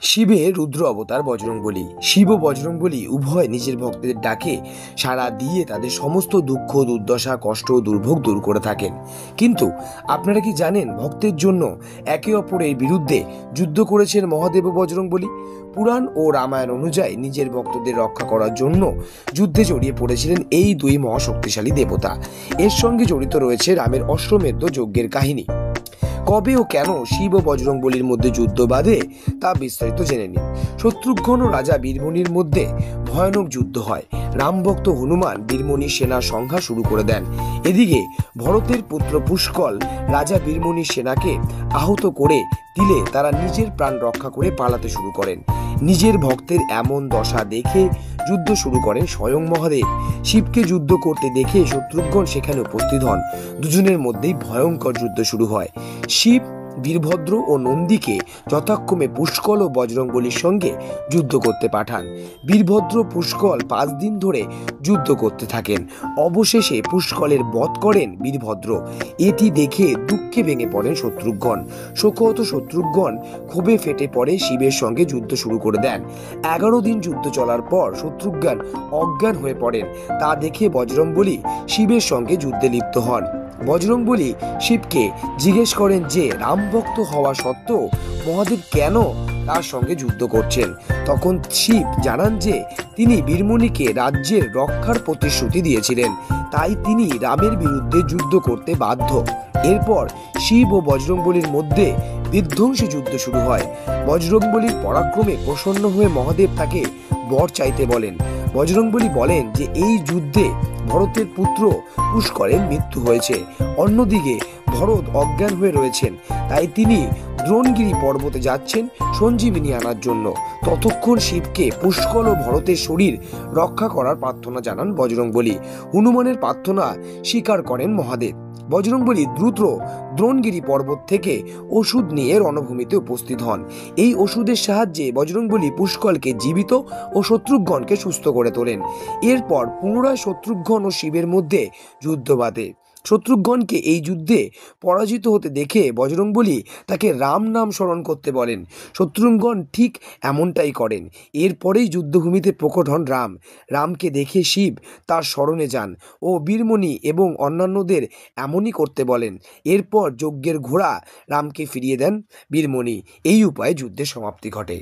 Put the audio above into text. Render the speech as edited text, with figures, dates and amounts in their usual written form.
শিবের রুদ্র অবতার বজরংবলী। শিব ও বজরংবলী উভয় নিজের ভক্তদের ডাকে সাড়া দিয়ে তাদের সমস্ত দুঃখ, দুর্দশা, কষ্ট ও দুর্ভোগ দূর করে থাকেন। কিন্তু আপনারা কি জানেন, ভক্তের জন্য একে অপরের বিরুদ্ধে যুদ্ধ করেছেন মহাদেব ও বজরংবলী? পুরাণ ও রামায়ণ অনুযায়ী নিজের ভক্তদের রক্ষা করার জন্য যুদ্ধে জড়িয়ে পড়েছিলেন এই দুই মহাশক্তিশালী দেবতা। এর সঙ্গে জড়িত রয়েছে রামের অশ্বমেধ যজ্ঞের কাহিনী। কবে ও কেন শিব ও বজরংবলীর মধ্যে যুদ্ধ বাধে তা বিস্তারিত জেনে নিন। শত্রুঘ্ন ও রাজা বীরমণির মধ্যে ভয়ানক যুদ্ধ হয়। রামভক্ত হনুমান বীরমণির সেনার সংখ্যা শুরু করে দেন। এদিকে ভরতের পুত্র পুষ্কল রাজা বীরমণির সেনাকে আহত করে দিলে তারা নিজের প্রাণ রক্ষা করে পালাতে শুরু করেন। নিজের ভক্তের এমন দশা দেখে যুদ্ধ শুরু করেন স্বয়ং মহাদেব। শিবকে যুদ্ধ করতে দেখে শত্রুঘ্ন সেখানে উপস্থিত হন। দুজনের মধ্যেই ভয়ঙ্কর যুদ্ধ শুরু হয়। শিব বীরভদ্র ও নন্দীকে যথাক্রমে পুষ্কল ও বজরংবলীর সঙ্গে যুদ্ধ করতে পাঠান। বীরভদ্র পুষ্কল 5 দিন ধরে যুদ্ধ করতে থাকেন। অবশেষে পুষ্কলের বধ করেন বীরভদ্র। এটি দেখে দুঃখে ভেঙে পড়েন শত্রুঘ্ন। শোকহত শত্রুঘ্ন ক্ষোভে ফেটে পড়ে শিবের সঙ্গে যুদ্ধ শুরু করে দেন। 11 দিন যুদ্ধ চলার পর শত্রুঘ্ন অজ্ঞান হয়ে পড়েন। তা দেখে বজরংবলী শিবের সঙ্গে যুদ্ধে লিপ্ত হন। বজরংবলী শিবকে জিজ্ঞেস করেন যে রামভক্ত হওয়া সত্ত্বেও মহাদেব কেন তার সঙ্গে যুদ্ধ করছেন। তখন শিব জানান যে তিনি বীরমণিকে রাজ্যের রক্ষার প্রতিশ্রুতি দিয়েছিলেন, তাই তিনি রামের বিরুদ্ধে যুদ্ধ করতে বাধ্য। এরপর শিব ও বজরংবলীর মধ্যে বিধ্বংসী যুদ্ধ শুরু হয়। বজরংবলীর পরাক্রমে প্রসন্ন হয়ে মহাদেব তাকে বর চাইতে বলেন। বজরংবলী বলেন যে এই যুদ্ধে ভরতের পুত্র পুষ্করের মৃত্যু হয়েছে। অন্যদিকে ভরত অজ্ঞান হয়ে রয়েছেন, তাই তিনি দ্রোণগিরি পর্বতে যাচ্ছেন সঞ্জীবিনী আনার জন্য। ততক্ষণ শিবকে পুষ্কল ও ভরতের শরীর রক্ষা করার প্রার্থনা জানান বজরংবলী। হনুমানের প্রার্থনা স্বীকার করেন মহাদেব। বজরংবলী দ্রুত দ্রোণগিরি পর্বত থেকে ওষুধ নিয়ে রণভূমিতে উপস্থিত হন। এই ওষুধের সাহায্যে বজরংবলী পুষ্কলকে জীবিত ও শত্রুঘ্নকে সুস্থ করে তোলেন। এরপর পুনরায় শত্রুঘ্ন ও শিবের মধ্যে যুদ্ধ বাধে। শত্রুঘ্নকে এই যুদ্ধে পরাজিত হতে দেখে বজরংবলী তাকে রাম নাম স্মরণ করতে বলেন। শত্রুঘ্ন ঠিক এমনটাই করেন। এরপরেই যুদ্ধভূমিতে প্রকট হন রাম। রামকে দেখে শিব তার শরণে যান ও বীরমণি এবং অন্যান্যদের এমনই করতে বলেন। এরপর যজ্ঞের ঘোড়া রামকে ফিরিয়ে দেন বীরমণি। এই উপায়ে যুদ্ধের সমাপ্তি ঘটে।